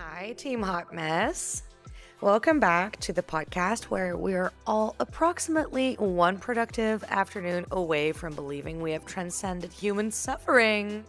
Hi, Team Hot Mess. Welcome back to the podcast where we're all approximately one productive afternoon away from believing we have transcended human suffering.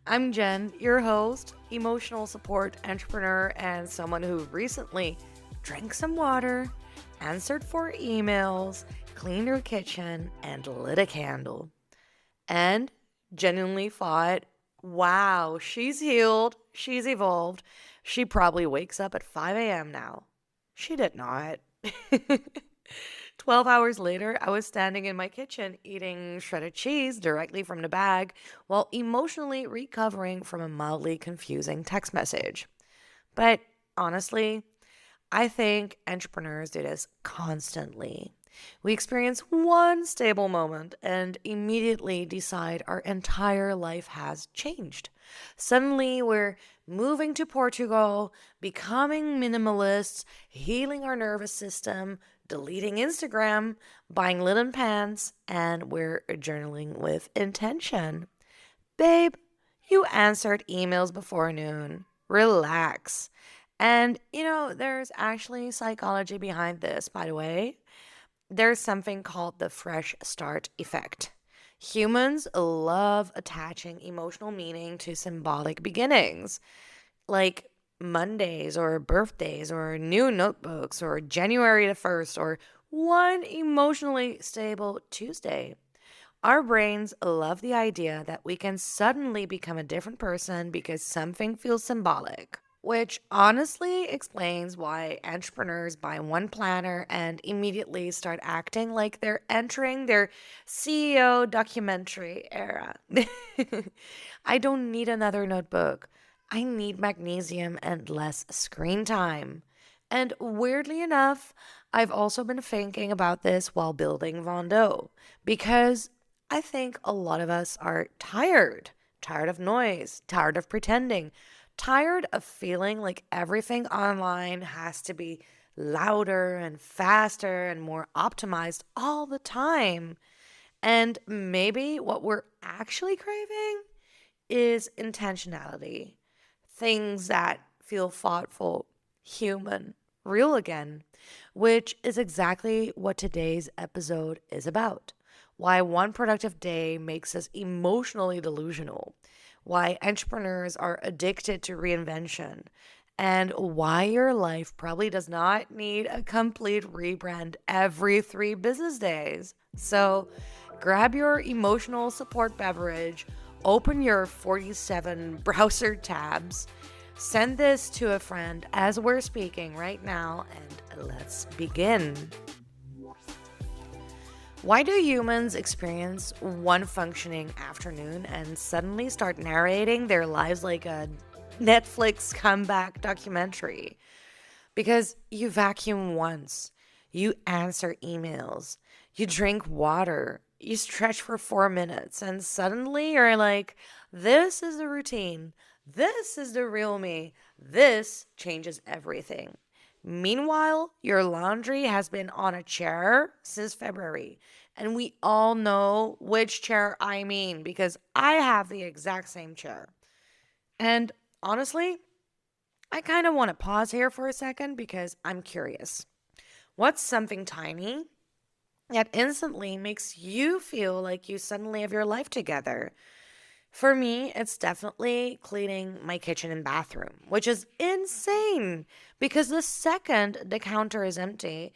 I'm Jen, your host, emotional support entrepreneur, and someone who recently drank some water, answered 4 emails, cleaned her kitchen, and lit a candle. And genuinely thought, wow, she's healed, she's evolved. She probably wakes up at 5 a.m. now. She did not. 12 hours later, I was standing in my kitchen eating shredded cheese directly from the bag while emotionally recovering from a mildly confusing text message. But honestly, I think entrepreneurs do this constantly. We experience one stable moment and immediately decide our entire life has changed. Suddenly, we're moving to Portugal, becoming minimalists, healing our nervous system, deleting Instagram, buying linen pants, and we're journaling with intention. Babe, you answered emails before noon. Relax. And, there's actually psychology behind this, by the way. There's something called the fresh start effect. Humans love attaching emotional meaning to symbolic beginnings, like Mondays or birthdays or new notebooks or January the 1st or one emotionally stable Tuesday. Our brains love the idea that we can suddenly become a different person because something feels symbolic, which honestly explains why entrepreneurs buy one planner and immediately start acting like they're entering their CEO documentary era. I don't need another notebook. I need magnesium and less screen time. And weirdly enough, I've also been thinking about this while building Vondo because I think a lot of us are tired of noise, tired of pretending, tired of feeling like everything online has to be louder and faster and more optimized all the time. And maybe what we're actually craving is intentionality, things that feel thoughtful, human, real again, which is exactly what today's episode is about. Why one productive day makes us emotionally delusional, why entrepreneurs are addicted to reinvention, and why your life probably does not need a complete rebrand every 3 business days. So grab your emotional support beverage, open your 47 browser tabs, send this to a friend as we're speaking right now, and let's begin. Why do humans experience one functioning afternoon and suddenly start narrating their lives like a Netflix comeback documentary? Because you vacuum once, you answer emails, you drink water, you stretch for 4 minutes, and suddenly you're like, this is the routine. This is the real me. This changes everything. Meanwhile, your laundry has been on a chair since February, and we all know which chair I mean because I have the exact same chair. And honestly, I kind of want to pause here for a second because I'm curious. What's something tiny that instantly makes you feel like you suddenly have your life together? For me, it's definitely cleaning my kitchen and bathroom, which is insane because the second the counter is empty,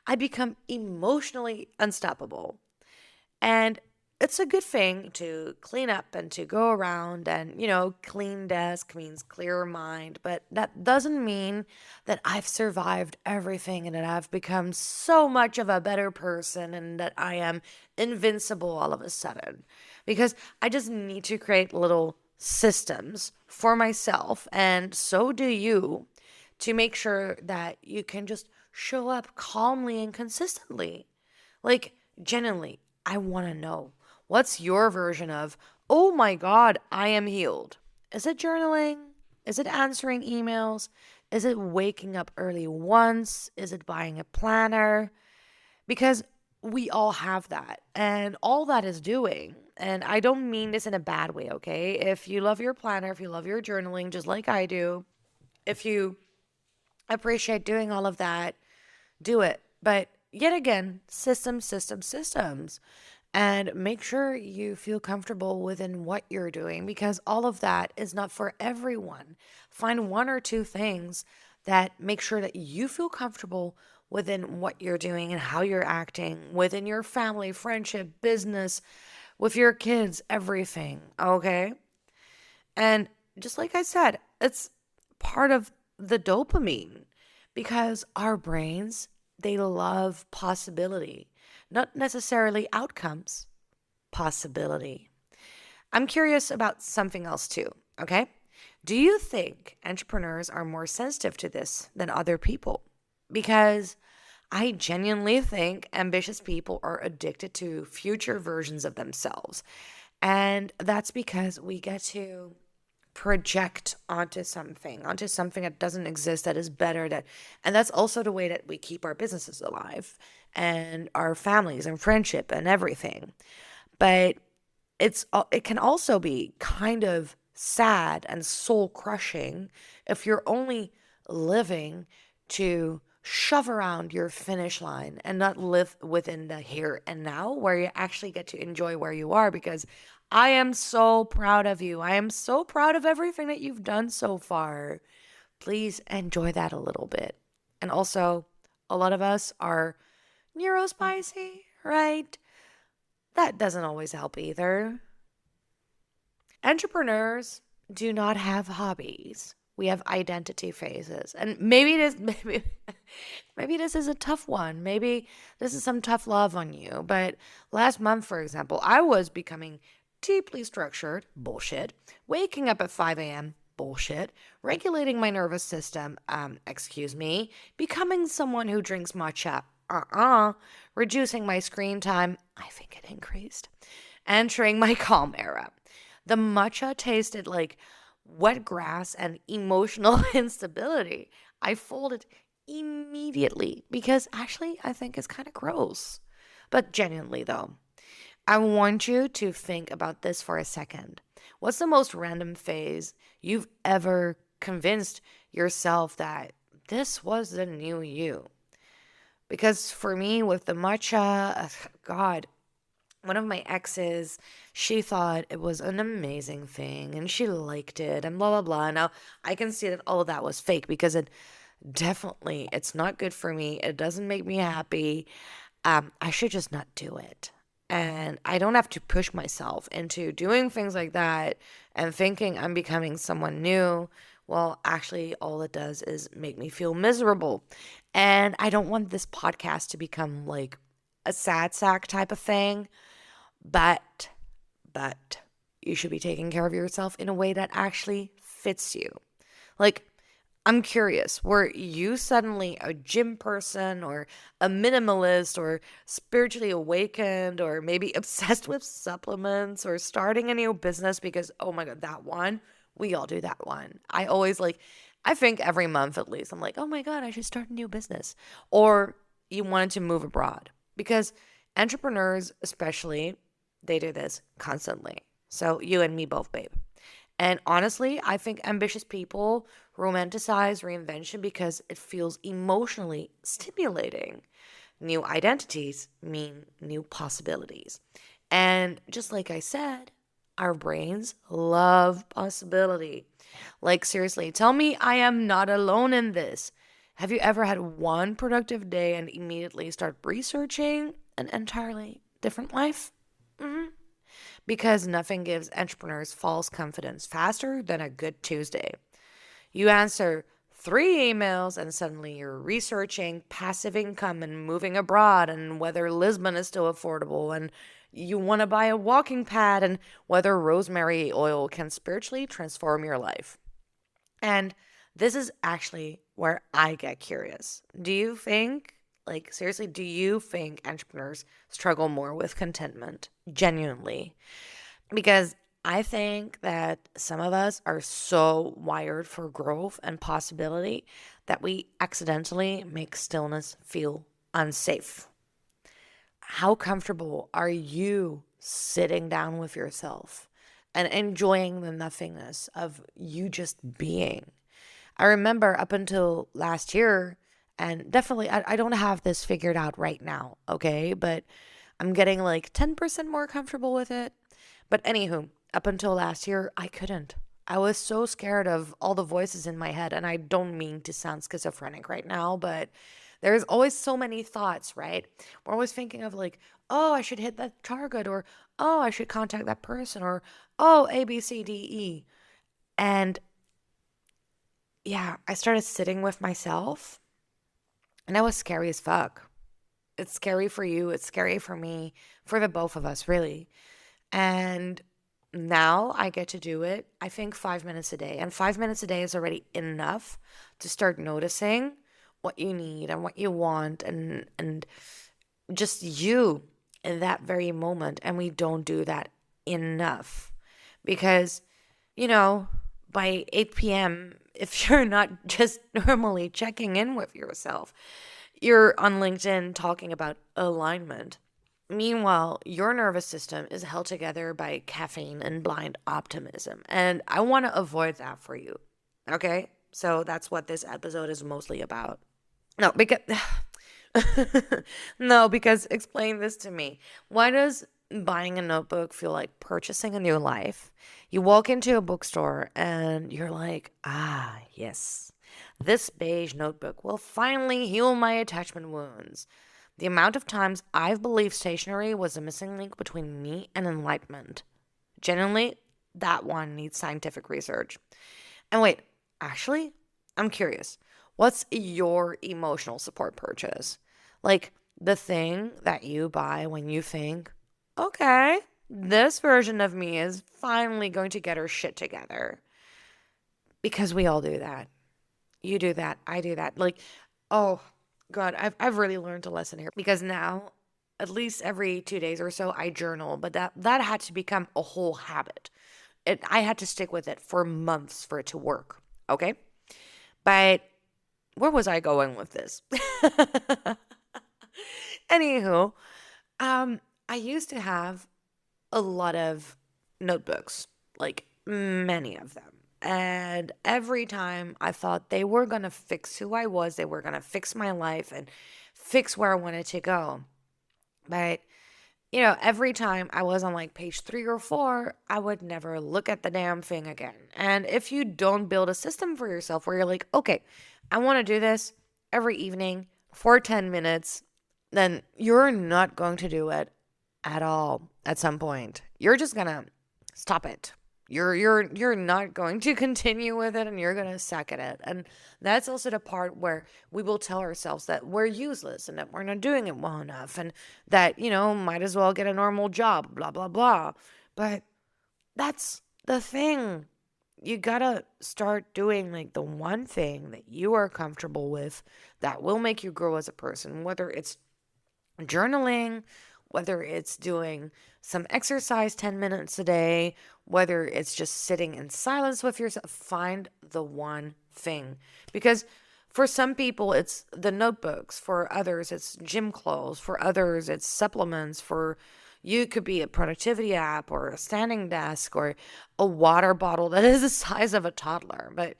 I become emotionally unstoppable. And it's a good thing to clean up and to go around and, clean desk means clearer mind, but that doesn't mean that I've survived everything and that I've become so much of a better person and that I am invincible all of a sudden. Because I just need to create little systems for myself, and so do you, to make sure that you can just show up calmly and consistently. Like, genuinely, I want to know what's your version of, oh my God, I am healed? Is it journaling? Is it answering emails? Is it waking up early once? Is it buying a planner? Because we all have that. And all that is doing, and I don't mean this in a bad way, okay? If you love your planner, if you love your journaling, just like I do, if you appreciate doing all of that, do it. But yet again, systems. And make sure you feel comfortable within what you're doing because all of that is not for everyone. Find one or two things that make sure that you feel comfortable within what you're doing and how you're acting within your family, friendship, business, with your kids, everything. Okay. And just like I said, it's part of the dopamine because our brains, they love possibility, not necessarily outcomes, possibility. I'm curious about something else too, okay? Do you think entrepreneurs are more sensitive to this than other people? Because I genuinely think ambitious people are addicted to future versions of themselves. And that's because we get to project onto something that doesn't exist, that is better, that and that's also the way that we keep our businesses alive and our families and friendship and everything. But it can also be kind of sad and soul crushing if you're only living to shove around your finish line and not live within the here and now where you actually get to enjoy where you are, because I am so proud of you. I am so proud of everything that you've done so far. Please enjoy that a little bit. And also, a lot of us are neurospicy, right? That doesn't always help either. Entrepreneurs do not have hobbies. We have identity phases. And maybe this maybe this is a tough one. Maybe this is some tough love on you. But last month, for example, I was becoming deeply structured, bullshit, waking up at 5 a.m., bullshit, regulating my nervous system, excuse me, becoming someone who drinks matcha, reducing my screen time, I think it increased, entering my calm era. The matcha tasted like wet grass and emotional instability. I folded immediately because actually I think it's kind of gross. But genuinely, though, I want you to think about this for a second. What's the most random phase you've ever convinced yourself that this was the new you? Because for me, with the matcha, God, one of my exes, she thought it was an amazing thing and she liked it and blah blah blah. Now I can see that all of that was fake because it definitely it's not good for me. It doesn't make me happy. I should just not do it. And I don't have to push myself into doing things like that and thinking I'm becoming someone new. Well, actually, all it does is make me feel miserable. And I don't want this podcast to become like a sad sack type of thing. But, but you should be taking care of yourself in a way that actually fits you. Like, I'm curious, were you suddenly a gym person or a minimalist or spiritually awakened or maybe obsessed with supplements or starting a new business? Because, oh my God, that one, we all do that one. I always like, I think every month at least, I'm like, oh my God, I should start a new business. Or you wanted to move abroad because entrepreneurs, especially, they do this constantly. So you and me both, babe. And honestly, I think ambitious people romanticize reinvention because it feels emotionally stimulating. New identities mean new possibilities. And just like I said, our brains love possibility. Like, seriously, tell me I am not alone in this. Have you ever had one productive day and immediately start researching an entirely different life? Mm-hmm. Because nothing gives entrepreneurs false confidence faster than a good Tuesday. You answer 3 emails and suddenly you're researching passive income and moving abroad and whether Lisbon is still affordable, and you want to buy a walking pad and whether rosemary oil can spiritually transform your life. And this is actually where I get curious. Do you think, like, seriously, do you think entrepreneurs struggle more with contentment? Genuinely. Because I think that some of us are so wired for growth and possibility that we accidentally make stillness feel unsafe. How comfortable are you sitting down with yourself and enjoying the nothingness of you just being? I remember up until last year, and definitely, I don't have this figured out right now, okay? But I'm getting like 10% more comfortable with it. But anywho, up until last year, I couldn't. I was so scared of all the voices in my head. And I don't mean to sound schizophrenic right now, but there's always so many thoughts, right? We're always thinking of like, oh, I should hit that target, or oh, I should contact that person, or oh, A, B, C, D, E. And yeah, I started sitting with myself, and that was scary as fuck. It's scary for you, it's scary for me, for the both of us, really. And now I get to do it, I think 5 minutes a day. And 5 minutes a day is already enough to start noticing what you need and what you want, and just you in that very moment. And we don't do that enough because, you know, by 8 p.m., if you're not just normally checking in with yourself, you're on LinkedIn talking about alignment. Meanwhile, your nervous system is held together by caffeine and blind optimism. And I want to avoid that for you. Okay? So that's what this episode is mostly about. No, because no, because explain this to me. Why does buying a notebook feel like purchasing a new life? You walk into a bookstore and you're like, ah, yes, this beige notebook will finally heal my attachment wounds. The amount of times I've believed stationery was a missing link between me and enlightenment. Genuinely, that one needs scientific research. And wait, actually, I'm curious. What's your emotional support purchase? Like the thing that you buy when you think, okay, this version of me is finally going to get her shit together. Because we all do that. You do that. I do that. Like, oh, God, I've really learned a lesson here because now, at least every 2 days or so, I journal, but that had to become a whole habit. I had to stick with it for months for it to work. Okay. But where was I going with this? Anywho, I used to have a lot of notebooks, like many of them. And every time I thought they were going to fix who I was, they were going to fix my life and fix where I wanted to go. But, every time I was on like page 3 or 4, I would never look at the damn thing again. And if you don't build a system for yourself where you're like, okay, I want to do this every evening for 10 minutes, then you're not going to do it at all at some point. You're just going to stop it. You're not going to continue with it, and you're going to suck at it. And that's also the part where we will tell ourselves that we're useless and that we're not doing it well enough and that, might as well get a normal job, blah, blah, blah. But that's the thing. You gotta start doing like the one thing that you are comfortable with that will make you grow as a person, whether it's journaling, whether it's doing some exercise 10 minutes a day, whether it's just sitting in silence with yourself. Find the one thing. Because for some people, it's the notebooks. For others, it's gym clothes. For others, it's supplements. For you, it could be a productivity app or a standing desk or a water bottle that is the size of a toddler. But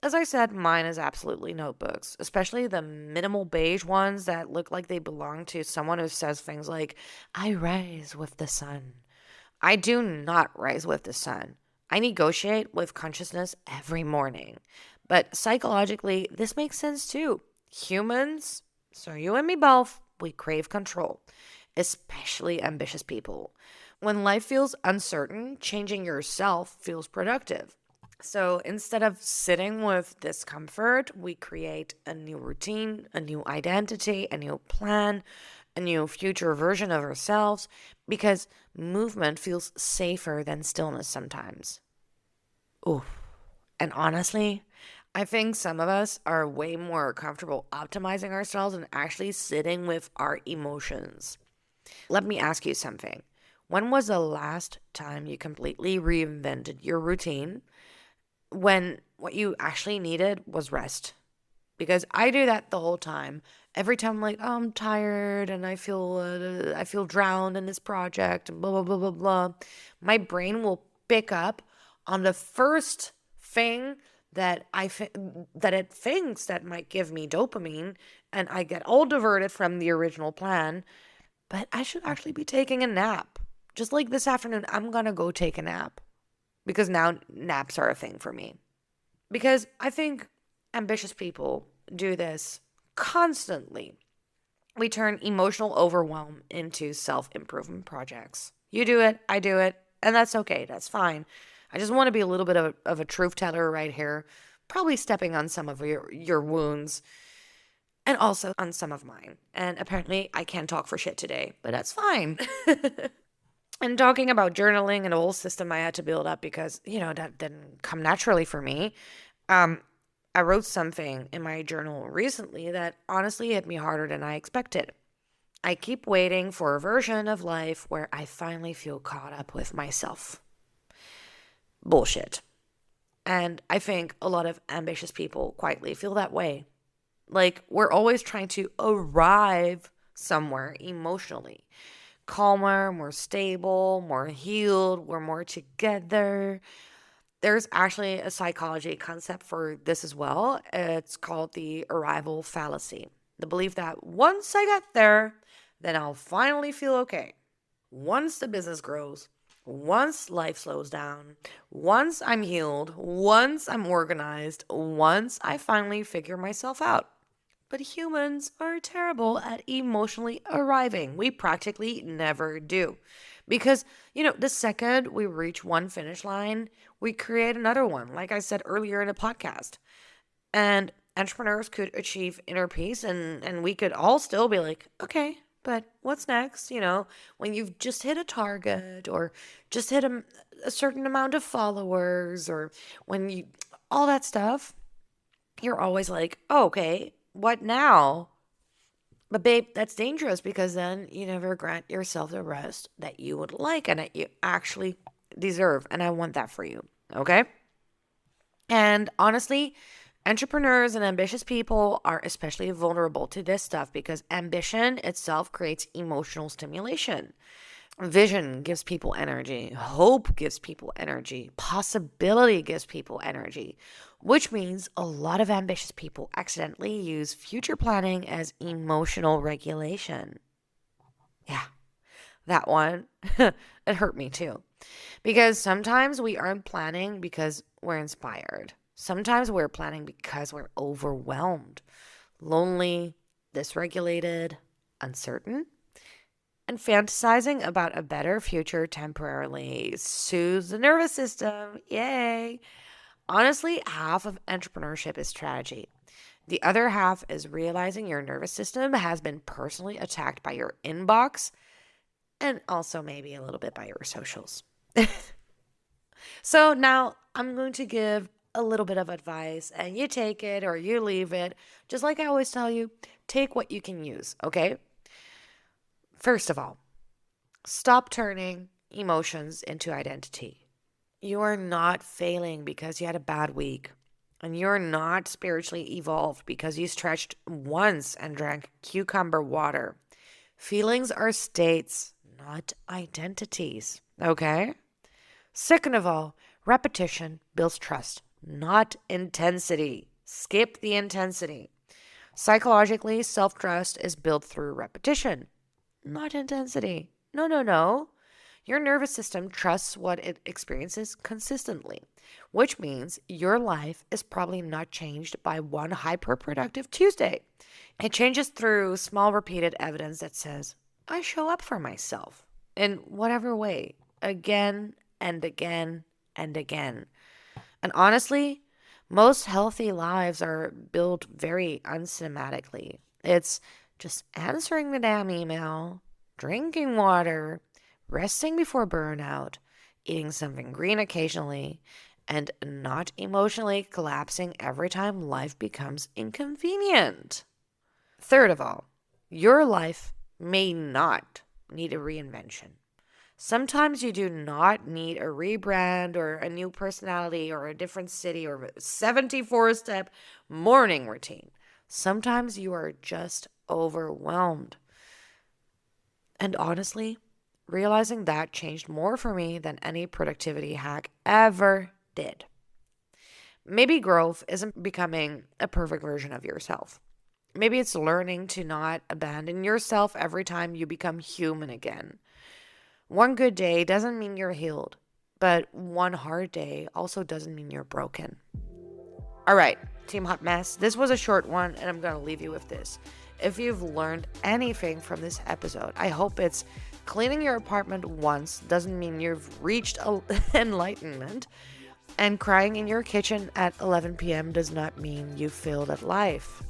as I said, mine is absolutely notebooks, especially the minimal beige ones that look like they belong to someone who says things like, I rise with the sun. I do not rise with the sun. I negotiate with consciousness every morning. But psychologically, this makes sense too. Humans, so you and me both, we crave control, especially ambitious people. When life feels uncertain, changing yourself feels productive. So instead of sitting with discomfort, we create a new routine, a new identity, a new plan, a new future version of ourselves because movement feels safer than stillness sometimes. Ooh. And honestly, I think some of us are way more comfortable optimizing ourselves and actually sitting with our emotions. Let me ask you something. When was the last time you completely reinvented your routine when what you actually needed was rest? Because I do that the whole time. Every time I'm like, oh, I'm tired and I feel drowned in this project and blah blah blah blah blah, my brain will pick up on the first thing that it thinks that might give me dopamine, and I get all diverted from the original plan. But I should actually be taking a nap. Just like this afternoon, I'm gonna go take a nap because now naps are a thing for me. Because I think ambitious people do this constantly. We turn emotional overwhelm into self improvement projects. You do it, I do it, and that's okay. That's fine. I just want to be a little bit of a truth teller right here, probably stepping on some of your wounds and also on some of mine. And apparently, I can't talk for shit today, but that's fine. And talking about journaling and a whole system I had to build up because, that didn't come naturally for me. Um, I wrote something in my journal recently that honestly hit me harder than I expected. I keep waiting for a version of life where I finally feel caught up with myself. Bullshit. And I think a lot of ambitious people quietly feel that way. Like, we're always trying to arrive somewhere emotionally. Calmer, more stable, more healed, we're more together. There's actually a psychology concept for this as well. It's called the arrival fallacy. The belief that once I get there, then I'll finally feel okay. Once the business grows, once life slows down, once I'm healed, once I'm organized, once I finally figure myself out. But humans are terrible at emotionally arriving. We practically never do. Because, the second we reach one finish line, we create another one, like I said earlier in the podcast. And entrepreneurs could achieve inner peace, and we could all still be like, okay, but what's next? When you've just hit a target or just hit a certain amount of followers or when you, all that stuff, you're always like, oh, okay, what now? But babe, that's dangerous because then you never grant yourself the rest that you would like and that you actually deserve. And I want that for you. Okay? And honestly, entrepreneurs and ambitious people are especially vulnerable to this stuff because ambition itself creates emotional stimulation. Vision gives people energy. Hope gives people energy. Possibility gives people energy, which means a lot of ambitious people accidentally use future planning as emotional regulation. Yeah, that one, it hurt me too. Because sometimes we aren't planning because we're inspired. Sometimes we're planning because we're overwhelmed, lonely, dysregulated, uncertain, and fantasizing about a better future temporarily soothes the nervous system. Yay. Honestly, half of entrepreneurship is strategy. The other half is realizing your nervous system has been personally attacked by your inbox and also maybe a little bit by your socials. So now I'm going to give a little bit of advice and you take it or you leave it. Just like I always tell you, take what you can use, okay? First of all, stop turning emotions into identity. You are not failing because you had a bad week. And you're not spiritually evolved because you stretched once and drank cucumber water. Feelings are states, not identities. Okay? Second of all, repetition builds trust, not intensity. Skip the intensity. Psychologically, self trust is built through repetition, not intensity. No, no, no. Your nervous system trusts what it experiences consistently, which means your life is probably not changed by one hyperproductive Tuesday. It changes through small repeated evidence that says, I show up for myself in whatever way, again and again and again. And honestly, most healthy lives are built very uncinematically. It's just answering the damn email, drinking water, resting before burnout, eating something green occasionally, and not emotionally collapsing every time life becomes inconvenient. Third of all, your life may not need a reinvention. Sometimes you do not need a rebrand or a new personality or a different city or a 74-step morning routine. Sometimes you are just overwhelmed. And honestly, realizing that changed more for me than any productivity hack ever did. Maybe growth isn't becoming a perfect version of yourself. Maybe it's learning to not abandon yourself every time you become human again. One good day doesn't mean you're healed, but one hard day also doesn't mean you're broken. All right, Team Hot Mess, this was a short one, and I'm going to leave you with this. If you've learned anything from this episode, I hope it's cleaning your apartment once doesn't mean you've reached enlightenment, and crying in your kitchen at 11 p.m. does not mean you failed at life.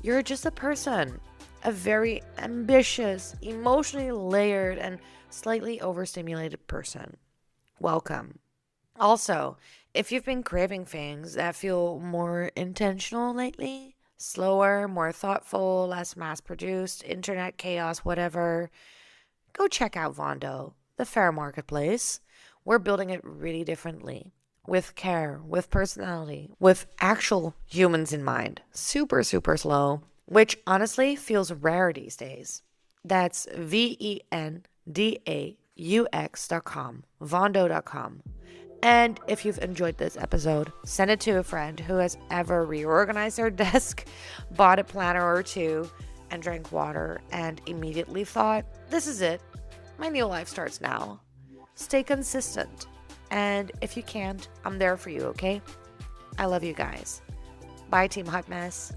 You're just a person, a very ambitious, emotionally layered, and slightly overstimulated person. Welcome. Also, if you've been craving things that feel more intentional lately, slower, more thoughtful, less mass produced, internet chaos, whatever, go check out Vondo, the fair marketplace. We're building it really differently, with care, with personality, with actual humans in mind. Super, super slow, which honestly feels rare these days. That's VENDAUX.com, Vondo.com. And if you've enjoyed this episode, send it to a friend who has ever reorganized their desk, bought a planner or two, and drank water and immediately thought, this is it. My new life starts now. Stay consistent. And if you can't, I'm there for you, okay? I love you guys. Bye, Team Hot Mess.